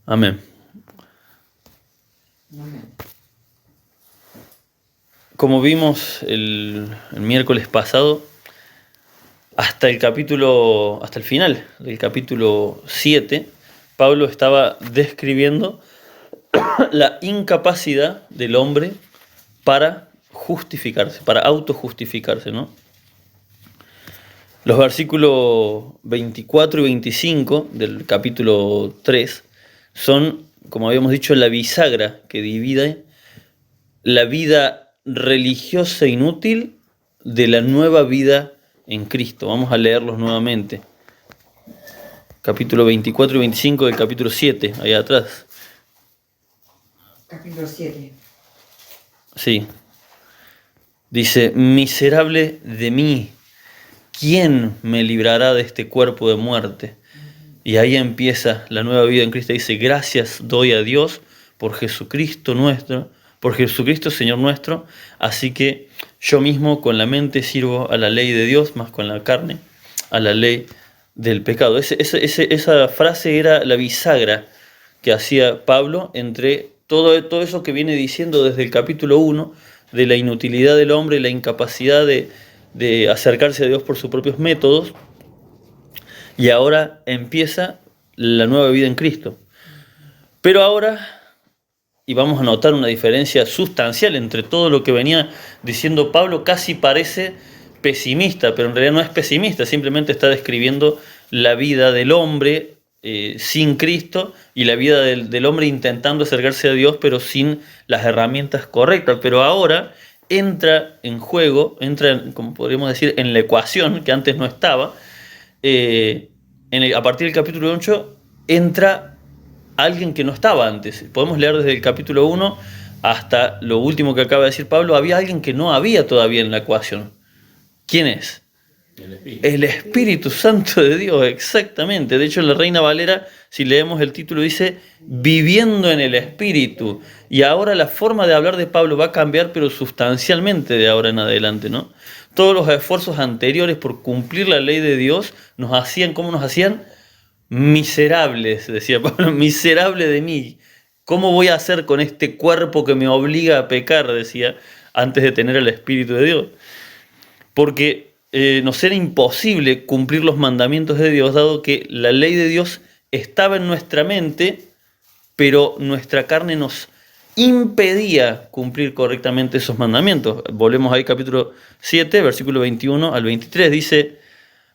Amén. Como vimos el miércoles pasado, hasta el final del capítulo 7, Pablo estaba describiendo la incapacidad del hombre para justificarse, para autojustificarse, ¿no? Los versículos 24 y 25 del capítulo 3 son, como habíamos dicho, la bisagra que divide la vida religiosa inútil de la nueva vida en Cristo. Vamos a leerlos nuevamente. Capítulo 24 y 25 del capítulo 7, allá atrás. Capítulo 7. Sí. Dice, miserable de mí, ¿quién me librará de este cuerpo de muerte? Y ahí empieza la nueva vida en Cristo. Dice, gracias doy a Dios por Jesucristo Señor nuestro. Así que yo mismo con la mente sirvo a la ley de Dios, más con la carne a la ley del pecado. Esa frase era la bisagra que hacía Pablo entre todo eso que viene diciendo desde el capítulo 1, de la inutilidad del hombre, la incapacidad de acercarse a Dios por sus propios métodos, y ahora empieza la nueva vida en Cristo. Pero ahora, y vamos a notar una diferencia sustancial entre todo lo que venía diciendo Pablo, casi parece pesimista, pero en realidad no es pesimista, simplemente está describiendo la vida del hombre sin Cristo y la vida del hombre intentando acercarse a Dios, pero sin las herramientas correctas. Pero ahora entra en juego, como podríamos decir, en la ecuación que antes no estaba. A partir del capítulo 8 entra alguien que no estaba antes. Podemos leer desde el capítulo 1 hasta lo último que acaba de decir Pablo. Había alguien que no había todavía en la ecuación. ¿Quién es? El Espíritu Santo de Dios, exactamente. De hecho, en la Reina Valera, si leemos el título, dice viviendo en el Espíritu. Y ahora la forma de hablar de Pablo va a cambiar, pero sustancialmente de ahora en adelante, ¿no? Todos los esfuerzos anteriores por cumplir la ley de Dios nos hacían, ¿cómo nos hacían? Miserables, decía Pablo, miserable de mí. ¿Cómo voy a hacer con este cuerpo que me obliga a pecar? Decía, antes de tener el Espíritu de Dios. Porque nos era imposible cumplir los mandamientos de Dios, dado que la ley de Dios estaba en nuestra mente, pero nuestra carne nos impedía cumplir correctamente esos mandamientos. Volvemos ahí capítulo 7, versículo 21 al 23, dice,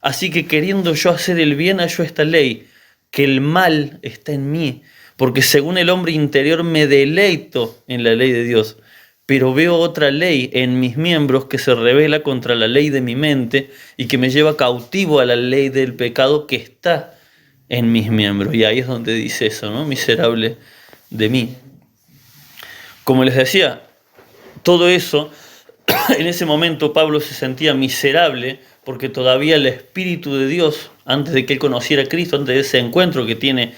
así que queriendo yo hacer el bien, hallo esta ley, que el mal está en mí, porque según el hombre interior me deleito en la ley de Dios, pero veo otra ley en mis miembros que se revela contra la ley de mi mente y que me lleva cautivo a la ley del pecado que está en mis miembros. Y ahí es donde dice eso, ¿no? Miserable de mí. Como les decía, todo eso, en ese momento Pablo se sentía miserable porque todavía el Espíritu de Dios, antes de que él conociera a Cristo, antes de ese encuentro que tiene,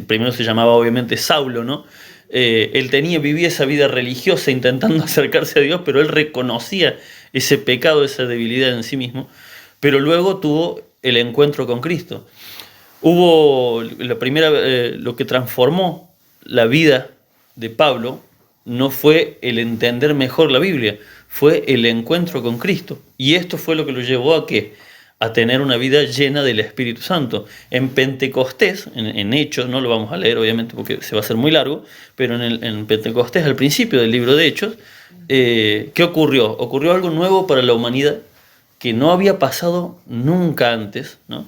primero se llamaba obviamente Saulo, ¿no? Él vivía esa vida religiosa intentando acercarse a Dios, pero él reconocía ese pecado, esa debilidad en sí mismo, pero luego tuvo el encuentro con Cristo. Lo que transformó la vida de Pablo no fue el entender mejor la Biblia, fue el encuentro con Cristo. Y esto fue lo que lo llevó a ¿qué? A tener una vida llena del Espíritu Santo. En Pentecostés, en Hechos, no lo vamos a leer obviamente porque se va a hacer muy largo, pero en Pentecostés, al principio del libro de Hechos, ¿qué ocurrió? Ocurrió algo nuevo para la humanidad que no había pasado nunca antes, ¿no?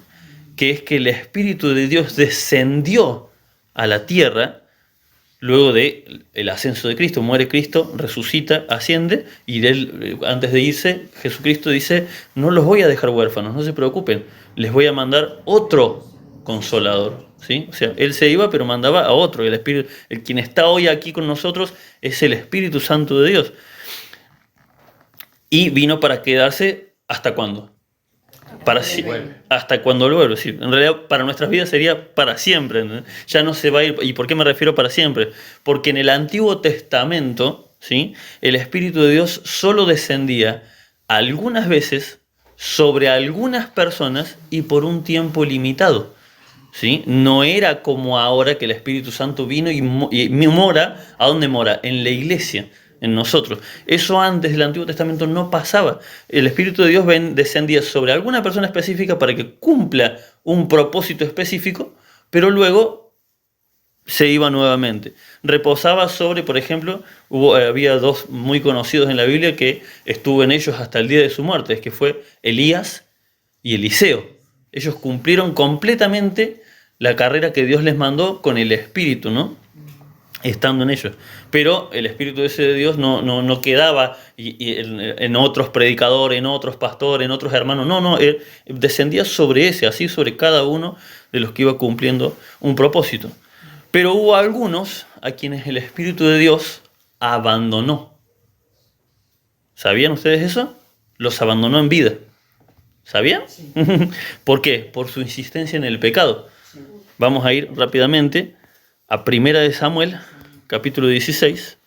Que es que el Espíritu de Dios descendió a la tierra luego del ascenso de Cristo. Muere Cristo, resucita, asciende, y él, antes de irse, Jesucristo dice, no los voy a dejar huérfanos, no se preocupen, les voy a mandar otro consolador, ¿sí? O sea, él se iba, pero mandaba a otro. El Espíritu, quien está hoy aquí con nosotros es el Espíritu Santo de Dios. Y vino para quedarse, ¿hasta cuándo? Hasta cuando lo vuelve. Es decir, en realidad para nuestras vidas sería para siempre, ¿no? Ya no se va a ir. ¿Y por qué me refiero para siempre? Porque en el Antiguo Testamento, ¿sí?, el Espíritu de Dios solo descendía algunas veces sobre algunas personas y por un tiempo limitado. ¿sí? No era como ahora que el Espíritu Santo vino y mora. ¿A dónde mora? En la iglesia, en nosotros. Eso antes del Antiguo Testamento no pasaba. El Espíritu de Dios descendía sobre alguna persona específica para que cumpla un propósito específico, pero luego se iba nuevamente. Reposaba sobre, por ejemplo, había dos muy conocidos en la Biblia que estuvo en ellos hasta el día de su muerte, que fue Elías y Eliseo. Ellos cumplieron completamente la carrera que Dios les mandó con el Espíritu, ¿no? Estando en ellos. Pero el Espíritu ese de Dios no quedaba en otros predicadores, en otros pastores, en otros hermanos. No, él descendía sobre ese, así sobre cada uno de los que iba cumpliendo un propósito. Pero hubo algunos a quienes el Espíritu de Dios abandonó. ¿Sabían ustedes eso? Los abandonó en vida. ¿Sabían? Sí. ¿Por qué? Por su insistencia en el pecado. Sí. Vamos a ir rápidamente a 1 de Samuel, capítulo 16.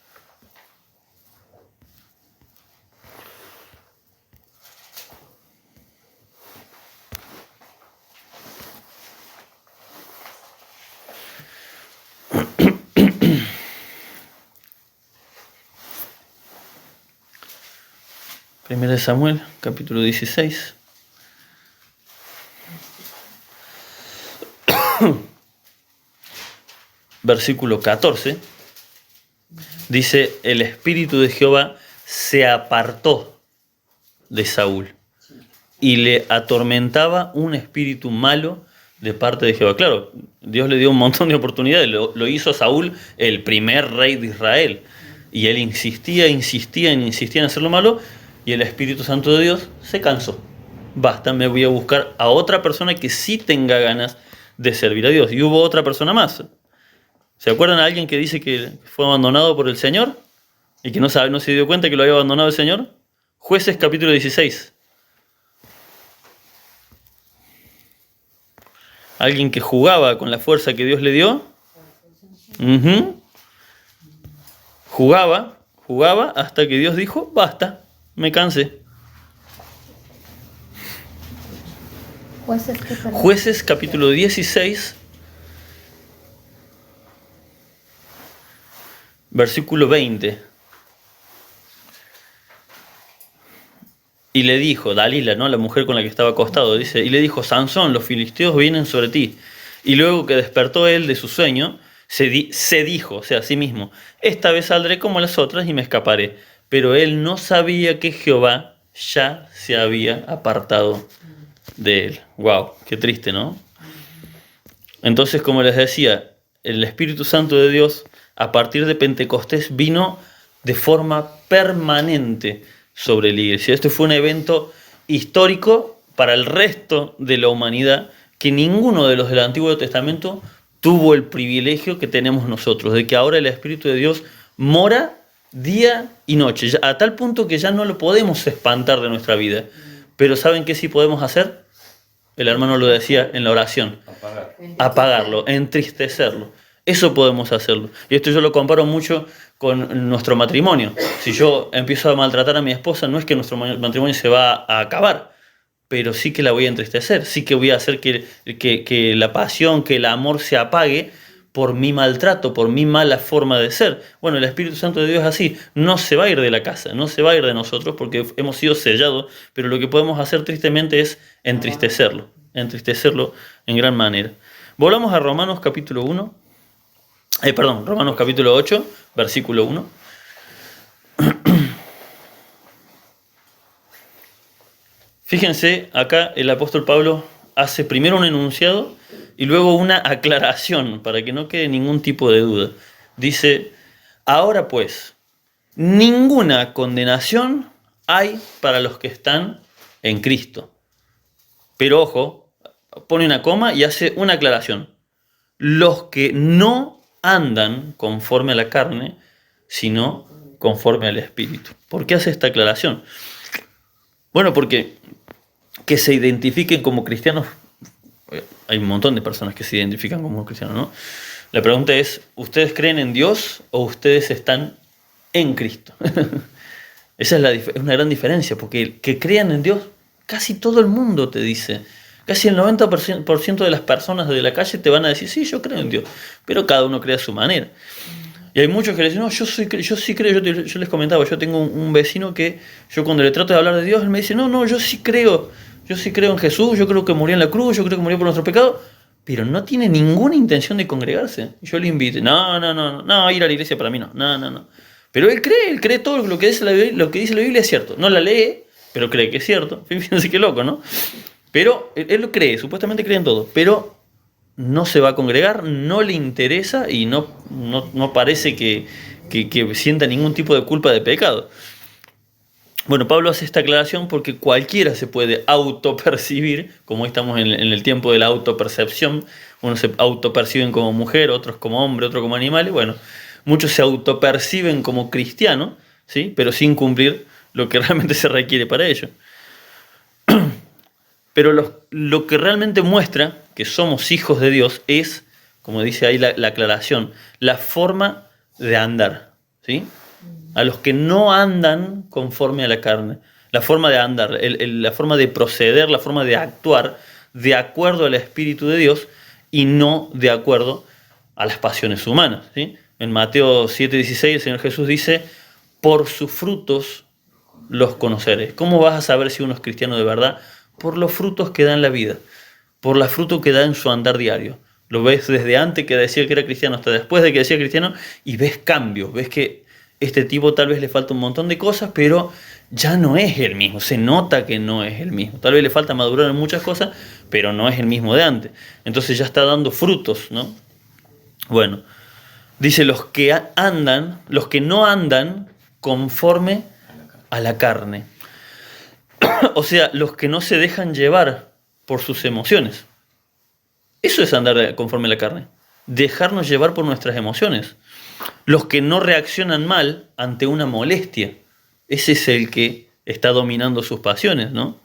Primera de Samuel, capítulo 16. Versículo 14. Dice, el Espíritu de Jehová se apartó de Saúl y le atormentaba un espíritu malo de parte de Jehová. Claro, Dios le dio un montón de oportunidades, lo hizo a Saúl el primer rey de Israel. Y él insistía en hacer lo malo, y el Espíritu Santo de Dios se cansó. Basta, me voy a buscar a otra persona que sí tenga ganas de servir a Dios. Y hubo otra persona más. ¿Se acuerdan a alguien que dice que fue abandonado por el Señor? Y que no se dio cuenta que lo había abandonado el Señor. Jueces capítulo 16. Alguien que jugaba con la fuerza que Dios le dio. Jugaba hasta que Dios dijo, basta, me cansé. Jueces capítulo 16, versículo 20. Y le dijo, Dalila, ¿no? La mujer con la que estaba acostado, dice, y le dijo, Sansón, los filisteos vienen sobre ti. Y luego que despertó él de su sueño, se dijo, o sea, a sí mismo, esta vez saldré como las otras y me escaparé. Pero él no sabía que Jehová ya se había apartado de él. Wow, qué triste, ¿no? Entonces, como les decía, el Espíritu Santo de Dios, a partir de Pentecostés, vino de forma permanente sobre la iglesia. Este fue un evento histórico para el resto de la humanidad, que ninguno de los del Antiguo Testamento tuvo el privilegio que tenemos nosotros, de que ahora el Espíritu de Dios mora día y noche, a tal punto que ya no lo podemos espantar de nuestra vida. Pero ¿saben qué sí podemos hacer? El hermano lo decía en la oración. Apagarlo, entristecerlo. Eso podemos hacerlo. Y esto yo lo comparo mucho con nuestro matrimonio. Si yo empiezo a maltratar a mi esposa, no es que nuestro matrimonio se va a acabar, pero sí que la voy a entristecer, sí que voy a hacer que la pasión, que el amor se apague por mi maltrato, por mi mala forma de ser. Bueno, el Espíritu Santo de Dios es así, no se va a ir de la casa, no se va a ir de nosotros porque hemos sido sellados, pero lo que podemos hacer tristemente es entristecerlo en gran manera. Volvamos a Romanos capítulo 1, Romanos capítulo 8, versículo 1. Fíjense, acá el apóstol Pablo hace primero un enunciado y luego una aclaración para que no quede ningún tipo de duda. Dice, ahora pues, ninguna condenación hay para los que están en Cristo. Pero ojo, pone una coma y hace una aclaración. Los que no andan conforme a la carne, sino conforme al Espíritu. ¿Por qué hace esta aclaración? Bueno, porque que se identifiquen como cristianos, hay un montón de personas que se identifican como cristianos, ¿no? La pregunta es, ¿ustedes creen en Dios o ustedes están en Cristo? Esa es una gran diferencia, porque que crean en Dios, casi todo el mundo te dice, Casi el 90% de las personas de la calle te van a decir, sí, yo creo en Dios, pero cada uno cree a su manera. Y hay muchos que le dicen, no, yo sí creo, yo les comentaba, yo tengo un vecino que yo cuando le trato de hablar de Dios, él me dice, no, yo sí creo en Jesús, yo creo que murió en la cruz, yo creo que murió por nuestro pecado, pero no tiene ninguna intención de congregarse. Y yo le invito, no, ir a la iglesia para mí no. Pero él cree todo lo que dice lo que dice la Biblia es cierto. No la lee, pero cree que es cierto. Fíjense qué loco, ¿no? Pero él lo cree, supuestamente cree en todo, pero no se va a congregar, no le interesa y no parece que sienta ningún tipo de culpa de pecado. Bueno, Pablo hace esta aclaración porque cualquiera se puede autopercibir, como estamos en el tiempo de la autopercepción, unos se autoperciben como mujer, otros como hombre, otros como animales, bueno, muchos se autoperciben como cristianos, ¿sí? Pero sin cumplir lo que realmente se requiere para ello. Pero lo que realmente muestra que somos hijos de Dios es, como dice ahí la aclaración, la forma de andar, ¿sí? A los que no andan conforme a la carne, la forma de andar, la forma de proceder, la forma de actuar de acuerdo al Espíritu de Dios y no de acuerdo a las pasiones humanas, ¿sí? En Mateo 7:16 el Señor Jesús dice, por sus frutos los conoceréis. ¿Cómo vas a saber si uno es cristiano de verdad? Por los frutos que da en la vida, por los frutos que da en su andar diario. Lo ves desde antes que decía que era cristiano hasta después de que decía cristiano y ves cambios, ves que este tipo tal vez le falta un montón de cosas, pero ya no es el mismo, se nota que no es el mismo. Tal vez le falta madurar en muchas cosas, pero no es el mismo de antes. Entonces ya está dando frutos, ¿no? Bueno, dice los que no andan conforme a la carne. O sea, los que no se dejan llevar por sus emociones. Eso es andar conforme a la carne. Dejarnos llevar por nuestras emociones. Los que no reaccionan mal ante una molestia. Ese es el que está dominando sus pasiones, ¿no?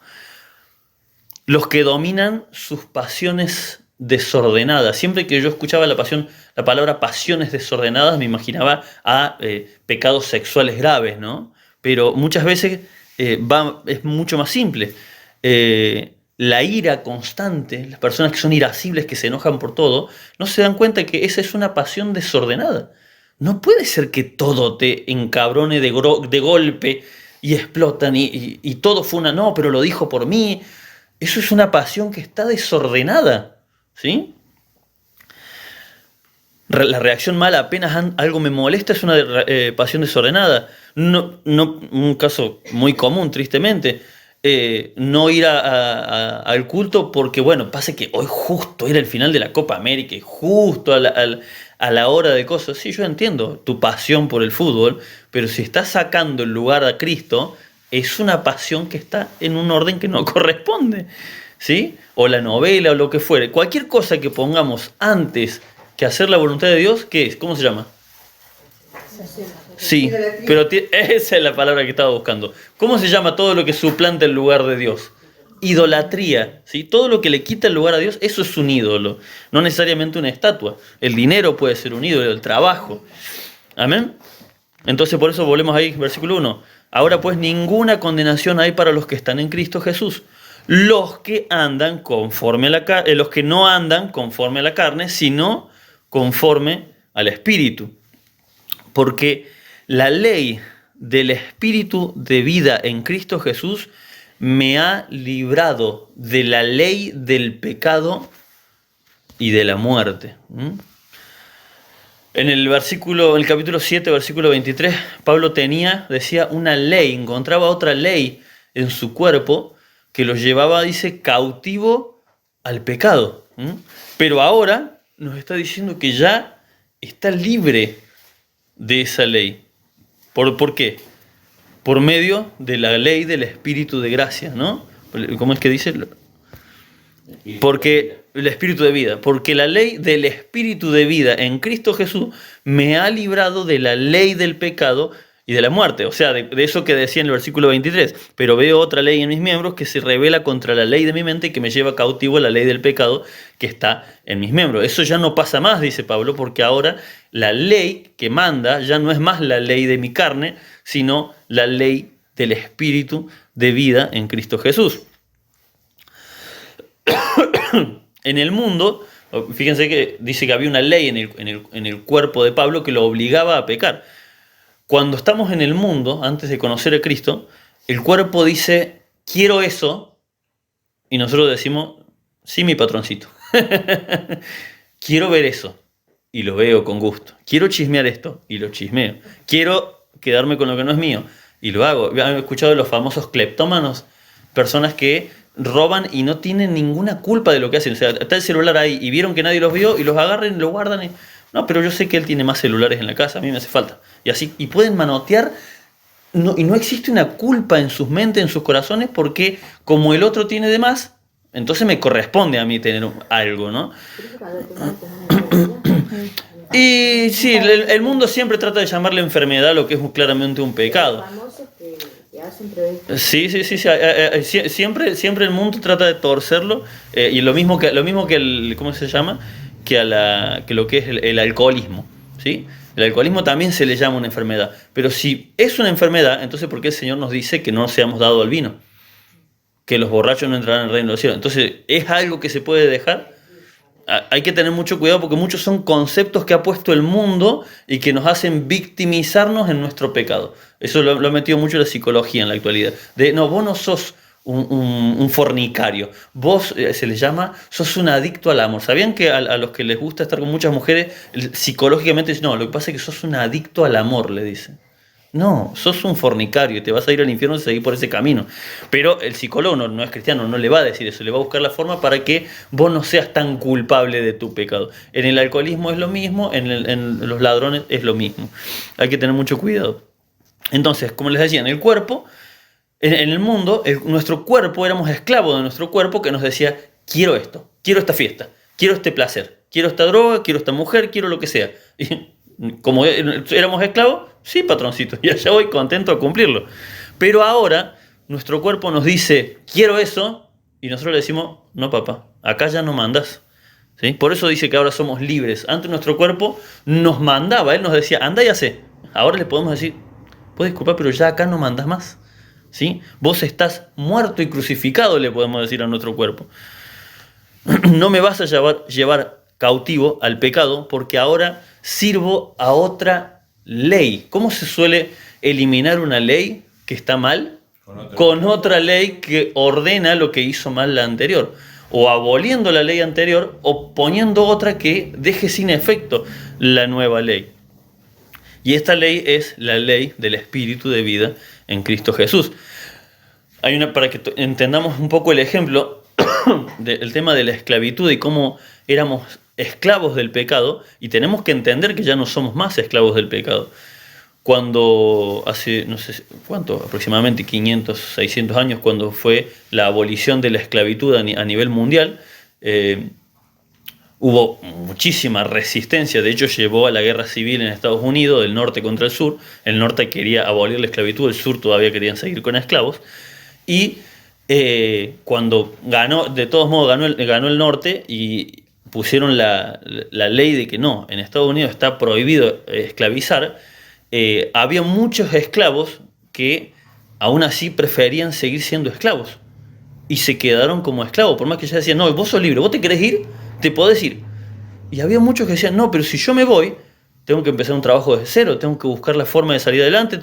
Los que dominan sus pasiones desordenadas. Siempre que yo escuchaba la palabra pasiones desordenadas, me imaginaba a pecados sexuales graves, ¿no? Pero muchas veces es mucho más simple. La ira constante, las personas que son irascibles, que se enojan por todo, no se dan cuenta que esa es una pasión desordenada. No puede ser que todo te encabrone de golpe y explotan y todo fue no, pero lo dijo por mí. Eso es una pasión que está desordenada, ¿sí? La reacción mala apenas algo me molesta es una pasión desordenada. Un caso muy común, tristemente, no ir al culto porque, bueno, pasa que hoy justo era el final de la Copa América y justo a la hora de cosas. Sí, yo entiendo tu pasión por el fútbol, pero si estás sacando el lugar a Cristo, es una pasión que está en un orden que no corresponde, ¿sí? O la novela o lo que fuere. Cualquier cosa que pongamos antes que hacer la voluntad de Dios, ¿qué es? ¿Cómo se llama? Sí, pero esa es la palabra que estaba buscando. ¿Cómo se llama todo lo que suplanta el lugar de Dios? Idolatría, ¿sí? Todo lo que le quita el lugar a Dios, eso es un ídolo, no necesariamente una estatua. El dinero puede ser un ídolo, el trabajo. ¿Amén? Entonces por eso volvemos ahí, versículo 1. Ahora pues ninguna condenación hay para los que están en Cristo Jesús. Los que andan conforme a los que no andan conforme a la carne, sino conforme al Espíritu. Porque la ley del Espíritu de vida en Cristo Jesús me ha librado de la ley del pecado y de la muerte. En el capítulo 7, versículo 23, Pablo decía una ley, encontraba otra ley en su cuerpo que lo llevaba, dice, cautivo al pecado. Pero ahora nos está diciendo que ya está libre de esa ley. ¿Por qué? Por medio de la ley del Espíritu de gracia, ¿no? ¿Cómo es que dice? Porque el Espíritu de vida. Porque la ley del Espíritu de vida en Cristo Jesús me ha librado de la ley del pecado y de la muerte. O sea, de eso que decía en el versículo 23. Pero veo otra ley en mis miembros que se revela contra la ley de mi mente y que me lleva cautivo a la ley del pecado que está en mis miembros. Eso ya no pasa más, dice Pablo, porque ahora la ley que manda ya no es más la ley de mi carne, sino la ley del Espíritu de vida en Cristo Jesús. en el mundo, fíjense que dice que había una ley en el cuerpo de Pablo que lo obligaba a pecar. Cuando estamos en el mundo, antes de conocer a Cristo, el cuerpo dice, quiero eso, y nosotros decimos, sí, mi patroncito. Quiero ver eso, y lo veo con gusto. Quiero chismear esto, y lo chismeo. Quiero quedarme con lo que no es mío, y lo hago. ¿Han escuchado de los famosos cleptómanos? Personas que roban y no tienen ninguna culpa de lo que hacen. O sea, está el celular ahí y vieron que nadie los vio y los agarran y lo guardan. Y, no, pero yo sé que él tiene más celulares en la casa, a mí me hace falta. Y así, y pueden manotear, y no existe una culpa en sus mentes, en sus corazones, porque como el otro tiene de más, entonces me corresponde a mí tener algo, ¿no? Y sí, el mundo siempre trata de llamarle enfermedad a lo que es claramente un pecado. Sí, sí, sí, sí. Siempre el mundo trata de torcerlo, y lo mismo que el, ¿cómo se llama? Que lo que es el alcoholismo, ¿sí? El alcoholismo también se le llama una enfermedad, pero si es una enfermedad, entonces ¿por qué el Señor nos dice que no seamos dados al vino? Que los borrachos no entrarán en el reino de los cielos. Entonces, ¿es algo que se puede dejar? Hay que tener mucho cuidado porque muchos son conceptos que ha puesto el mundo y que nos hacen victimizarnos en nuestro pecado. Eso lo ha metido mucho la psicología en la actualidad. No, vos no sos un fornicario, vos, se les llama, sos un adicto al amor. ¿Sabían que a los que les gusta estar con muchas mujeres, psicológicamente dicen, no, lo que pasa es que sos un adicto al amor, le dicen? No, sos un fornicario y te vas a ir al infierno si seguís por ese camino. Pero el psicólogo no es cristiano, no le va a decir eso, le va a buscar la forma para que vos no seas tan culpable de tu pecado. En el alcoholismo es lo mismo, en los ladrones es lo mismo. Hay que tener mucho cuidado. Entonces, como les decía, en el cuerpo, en el mundo, nuestro cuerpo, éramos esclavos de nuestro cuerpo que nos decía, quiero esto, quiero esta fiesta, quiero este placer, quiero esta droga, quiero esta mujer, quiero lo que sea. Y como éramos esclavos, sí, patroncito, y allá voy contento a cumplirlo. Pero ahora nuestro cuerpo nos dice, quiero eso, y nosotros le decimos, no papá, acá ya no mandas. ¿Sí? Por eso dice que ahora somos libres. Antes nuestro cuerpo nos mandaba, él nos decía, anda y hace. Ahora le podemos decir, pues disculpa, pero ya acá no mandas más. ¿Sí? Vos estás muerto y crucificado, le podemos decir a nuestro cuerpo. No me vas a llevar cautivo al pecado porque ahora sirvo a otra ley. ¿Cómo se suele eliminar una ley que está mal? Con otra ley que ordena lo que hizo mal la anterior. O aboliendo la ley anterior o poniendo otra que deje sin efecto la nueva ley. Y esta ley es la ley del Espíritu de vida en Cristo Jesús. Para que entendamos un poco el ejemplo del tema de la esclavitud y cómo éramos esclavos del pecado, y tenemos que entender que ya no somos más esclavos del pecado. Cuando hace, no sé cuánto, aproximadamente 500, 600 años, cuando fue la abolición de la esclavitud a nivel mundial, hubo muchísima resistencia. De hecho, llevó a la guerra civil en Estados Unidos, del norte contra el sur. El norte quería abolir la esclavitud, el sur todavía querían seguir con esclavos. Y cuando ganó, de todos modos ganó el norte y pusieron la ley de que no, en Estados Unidos está prohibido esclavizar, había muchos esclavos que aún así preferían seguir siendo esclavos y se quedaron como esclavos, por más que ya decían, no, vos sos libre, vos te querés ir, te podés ir. Y había muchos que decían, no, pero si yo me voy, tengo que empezar un trabajo desde cero, tengo que buscar la forma de salir adelante,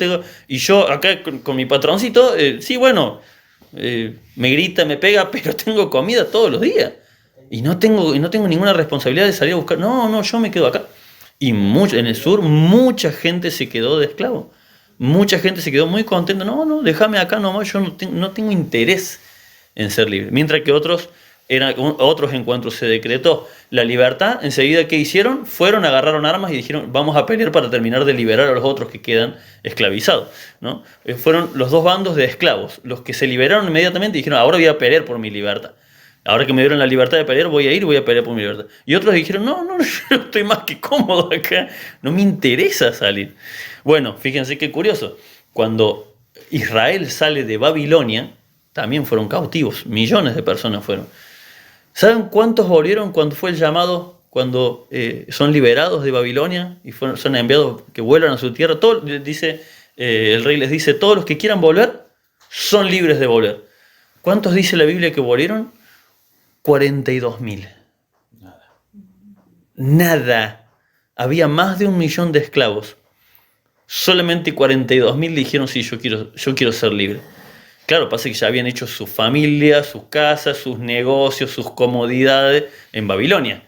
y yo acá con mi patroncito, sí, bueno, me grita, me pega, pero tengo comida todos los días. Y no tengo ninguna responsabilidad de salir a buscar. No, yo me quedo acá. Y en el sur mucha gente se quedó de esclavo. Mucha gente se quedó muy contenta. No, déjame acá nomás, yo no tengo interés en ser libre. Mientras que otros en cuanto se decretó la libertad, enseguida ¿qué hicieron? Agarraron armas y dijeron, vamos a pelear para terminar de liberar a los otros que quedan esclavizados, ¿no? Fueron los dos bandos de esclavos. Los que se liberaron inmediatamente dijeron, ahora voy a pelear por mi libertad. Ahora que me dieron la libertad de pelear, voy a pelear por mi libertad. Y otros dijeron, no, yo estoy más que cómodo acá, no me interesa salir. Bueno, fíjense qué curioso. Cuando Israel sale de Babilonia, también fueron cautivos, millones de personas fueron. ¿Saben cuántos volvieron cuando fue el llamado, cuando son liberados de Babilonia y son enviados que vuelvan a su tierra? El rey les dice, todos los que quieran volver son libres de volver. ¿Cuántos dice la Biblia que volvieron? 42.000. nada. Había más de 1 millón de esclavos. Solamente 42.000 dijeron, sí, yo quiero ser libre. Claro, pasa que ya habían hecho su familia, sus casas, sus negocios, sus comodidades en Babilonia.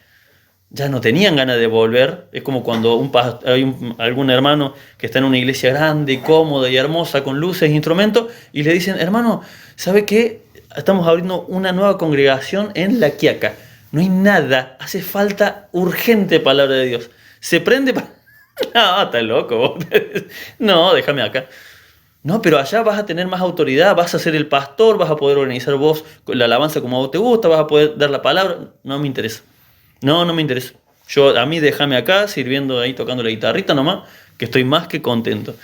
Ya no tenían ganas de volver. Es como cuando hay algún hermano que está en una iglesia grande, cómoda y hermosa, con luces e instrumentos, y le dicen, hermano, ¿sabe qué? Estamos abriendo una nueva congregación en La Quiaca. No hay nada, hace falta urgente palabra de Dios. Se prende para... No, estás loco vos. No, déjame acá. No, pero allá vas a tener más autoridad, vas a ser el pastor, vas a poder organizar vos la alabanza como a vos te gusta, vas a poder dar la palabra. No me interesa. No me interesa. A mí déjame acá, sirviendo ahí, tocando la guitarrita nomás, que estoy más que contento.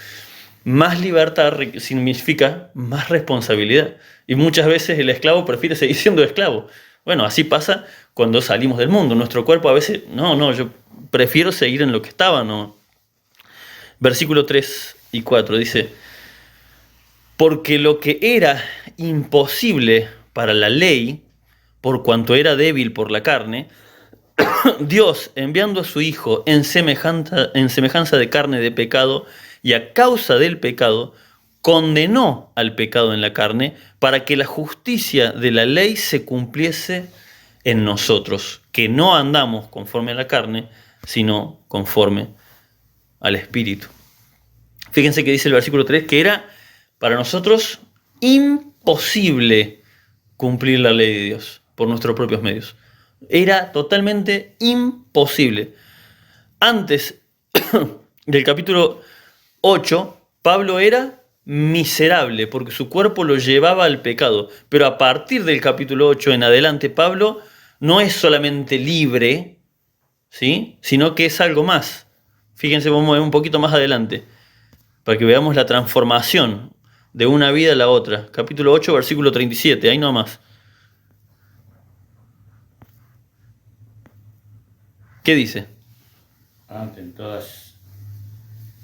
Más libertad significa más responsabilidad. Y muchas veces el esclavo prefiere seguir siendo esclavo. Bueno, así pasa cuando salimos del mundo. Nuestro cuerpo a veces, yo prefiero seguir en lo que estaba, no. Versículo 3 y 4 dice, porque lo que era imposible para la ley, por cuanto era débil por la carne, Dios, enviando a su Hijo en semejanza de carne de pecado, y a causa del pecado, condenó al pecado en la carne, para que la justicia de la ley se cumpliese en nosotros, que no andamos conforme a la carne, sino conforme al Espíritu. Fíjense que dice el versículo 3, que era para nosotros imposible cumplir la ley de Dios por nuestros propios medios. Era totalmente imposible. Antes del capítulo 8, Pablo era miserable porque su cuerpo lo llevaba al pecado. Pero a partir del capítulo 8 en adelante, Pablo no es solamente libre, ¿sí?, sino que es algo más. Fíjense, vamos a ver un poquito más adelante, para que veamos la transformación de una vida a la otra. Capítulo 8, versículo 37, ahí nomás. ¿Qué dice? Ante todas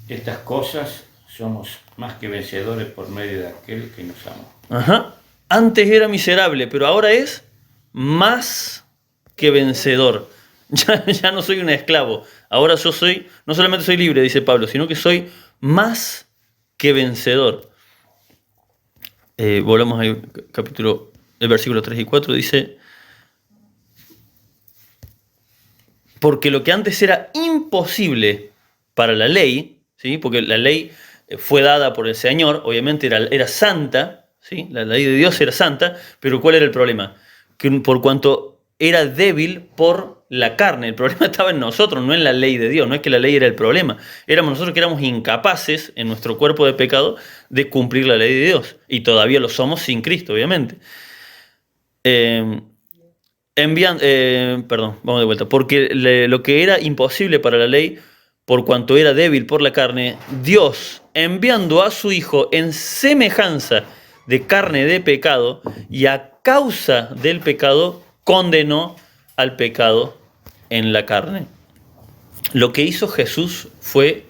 estas cosas somos más que vencedores por medio de aquel que nos amó. Ajá. Antes era miserable, pero ahora es más que vencedor. Ya no soy un esclavo. Ahora yo no solamente soy libre, dice Pablo, sino que soy más que vencedor. Volvamos al el versículo 3 y 4, dice, porque lo que antes era imposible para la ley, ¿sí?, porque la ley fue dada por el Señor, obviamente era santa, ¿sí?, la ley de Dios era santa, pero ¿cuál era el problema? Que por cuanto era débil por la carne, el problema estaba en nosotros, no en la ley de Dios, no es que la ley era el problema, éramos nosotros que éramos incapaces en nuestro cuerpo de pecado de cumplir la ley de Dios, y todavía lo somos sin Cristo, obviamente. Vamos de vuelta, porque lo que era imposible para la ley, por cuanto era débil por la carne, Dios, enviando a su Hijo en semejanza de carne de pecado, y a causa del pecado, condenó al pecado en la carne. Lo que hizo Jesús fue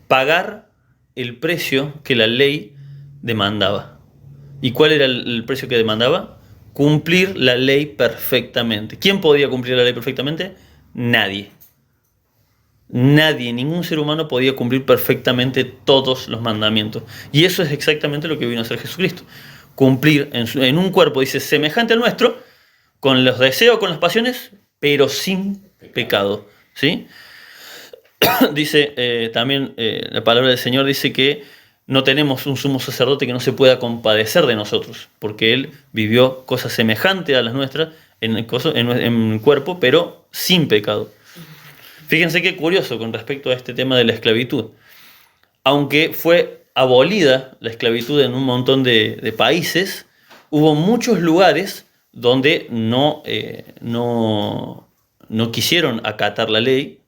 pagar el precio que la ley demandaba. ¿Y cuál era el precio que demandaba? Cumplir la ley perfectamente. ¿Quién podía cumplir la ley perfectamente? Nadie. Nadie, ningún ser humano podía cumplir perfectamente todos los mandamientos. Y eso es exactamente lo que vino a hacer Jesucristo. Cumplir en un cuerpo, dice, semejante al nuestro, con los deseos, con las pasiones, pero sin pecado. ¿Sí? Dice también la palabra del Señor dice que no tenemos un sumo sacerdote que no se pueda compadecer de nosotros, porque Él vivió cosas semejantes a las nuestras en el cuerpo, pero sin pecado. Fíjense qué curioso con respecto a este tema de la esclavitud. Aunque fue abolida la esclavitud en un montón de países, hubo muchos lugares donde no quisieron acatar la ley,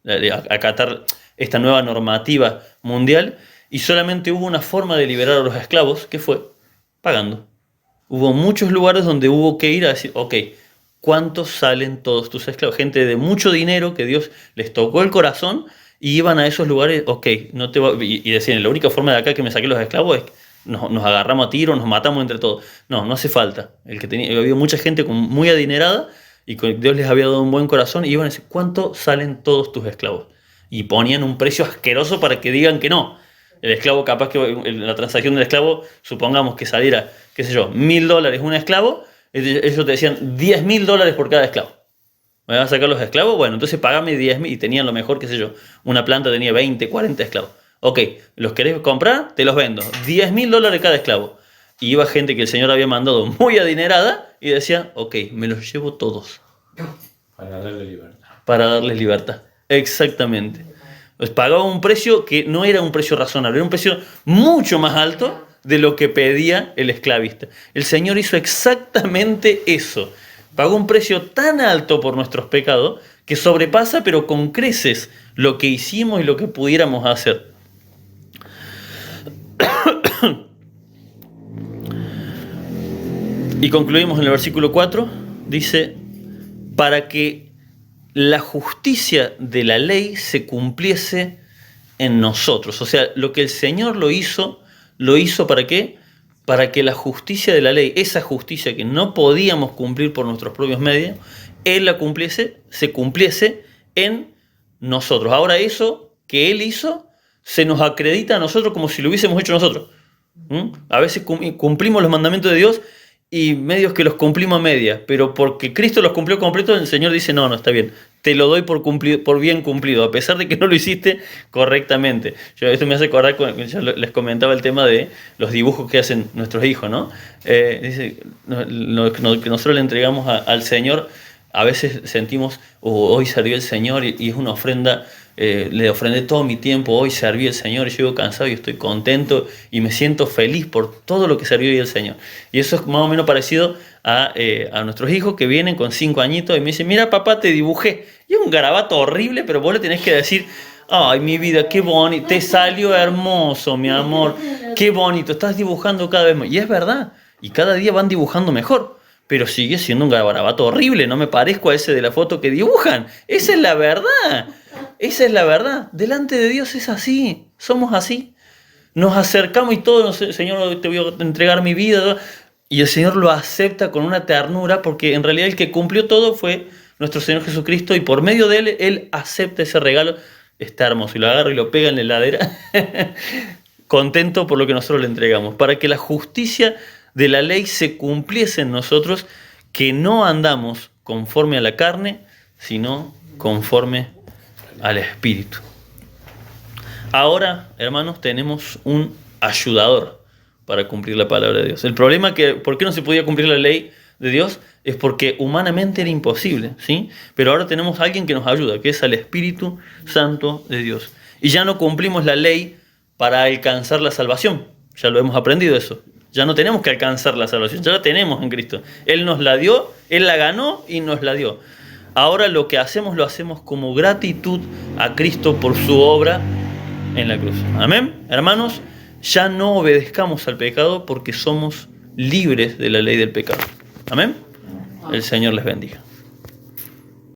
acatar esta nueva normativa mundial, y solamente hubo una forma de liberar a los esclavos, que fue pagando. Hubo muchos lugares donde hubo que ir a decir, ok, ¿cuántos salen todos tus esclavos? Gente de mucho dinero que Dios les tocó el corazón y iban a esos lugares, ok, no te va, y decían, la única forma de acá que me saqué los esclavos es que nos agarramos a tiros, nos matamos entre todos. No hace falta. Había mucha gente muy adinerada y Dios les había dado un buen corazón, y iban a decir, ¿cuánto salen todos tus esclavos? Y ponían un precio asqueroso para que digan que no. El esclavo, capaz que la transacción del esclavo, supongamos que saliera, qué sé yo, $1.000 un esclavo, ellos te decían $10.000 por cada esclavo. ¿Me vas a sacar los esclavos? Bueno, entonces pagame 10.000, y tenían lo mejor, qué sé yo, una planta tenía 20, 40 esclavos. Ok, ¿los querés comprar? Te los vendo. $10.000 cada esclavo. Y iba gente que el Señor había mandado muy adinerada y decía, ok, me los llevo todos. Para darle libertad. Para darles libertad. Exactamente. Pues pagaba un precio que no era un precio razonable, era un precio mucho más alto de lo que pedía el esclavista. El Señor hizo exactamente eso. Pagó un precio tan alto por nuestros pecados que sobrepasa, pero con creces, lo que hicimos y lo que pudiéramos hacer. Y concluimos en el versículo 4, dice, para que la justicia de la ley se cumpliese en nosotros. O sea, lo que el Señor lo hizo ¿para qué? Para que la justicia de la ley, esa justicia que no podíamos cumplir por nuestros propios medios, Él la cumpliese, se cumpliese en nosotros. Ahora eso que Él hizo se nos acredita a nosotros como si lo hubiésemos hecho nosotros. A veces cumplimos los mandamientos de Dios y medios que los cumplimos a medias, pero porque Cristo los cumplió completo, el Señor dice, no, está bien, te lo doy por bien cumplido, a pesar de que no lo hiciste correctamente. Esto me hace acordar, yo les comentaba el tema de los dibujos que hacen nuestros hijos, ¿no? Dice, lo que nosotros le entregamos al Señor, a veces sentimos, hoy sirvió el Señor y es una ofrenda, le ofrendé todo mi tiempo, hoy serví al Señor y llego cansado y estoy contento y me siento feliz por todo lo que sirvió hoy el Señor. Y eso es más o menos parecido a nuestros hijos que vienen con 5 añitos y me dicen, mira papá, te dibujé. Y es un garabato horrible, pero vos le tenés que decir, ay mi vida, qué bonito, te salió hermoso mi amor, qué bonito, estás dibujando cada vez más. Y es verdad, y cada día van dibujando mejor. Pero sigue siendo un garabato horrible, no me parezco a ese de la foto que dibujan. Esa es la verdad. Esa es la verdad. Delante de Dios es así. Somos así. Nos acercamos y todo, Señor, te voy a entregar mi vida. Y el Señor lo acepta con una ternura, porque en realidad el que cumplió todo fue nuestro Señor Jesucristo, y por medio de Él acepta ese regalo. Está hermoso. Y lo agarra y lo pega en la heladera. Contento por lo que nosotros le entregamos. Para que la justicia de la ley se cumpliese en nosotros, que no andamos conforme a la carne, sino conforme al Espíritu. Ahora, hermanos, tenemos un ayudador para cumplir la palabra de Dios. El problema ¿por qué no se podía cumplir la ley de Dios? Es porque humanamente era imposible, ¿sí? Pero ahora tenemos a alguien que nos ayuda, que es al Espíritu Santo de Dios. Y ya no cumplimos la ley para alcanzar la salvación. Ya lo hemos aprendido eso. Ya no tenemos que alcanzar la salvación, ya la tenemos en Cristo. Él nos la dio, Él la ganó y nos la dio. Ahora lo que hacemos, lo hacemos como gratitud a Cristo por su obra en la cruz. Amén, hermanos, ya no obedezcamos al pecado porque somos libres de la ley del pecado. Amén. El Señor les bendiga.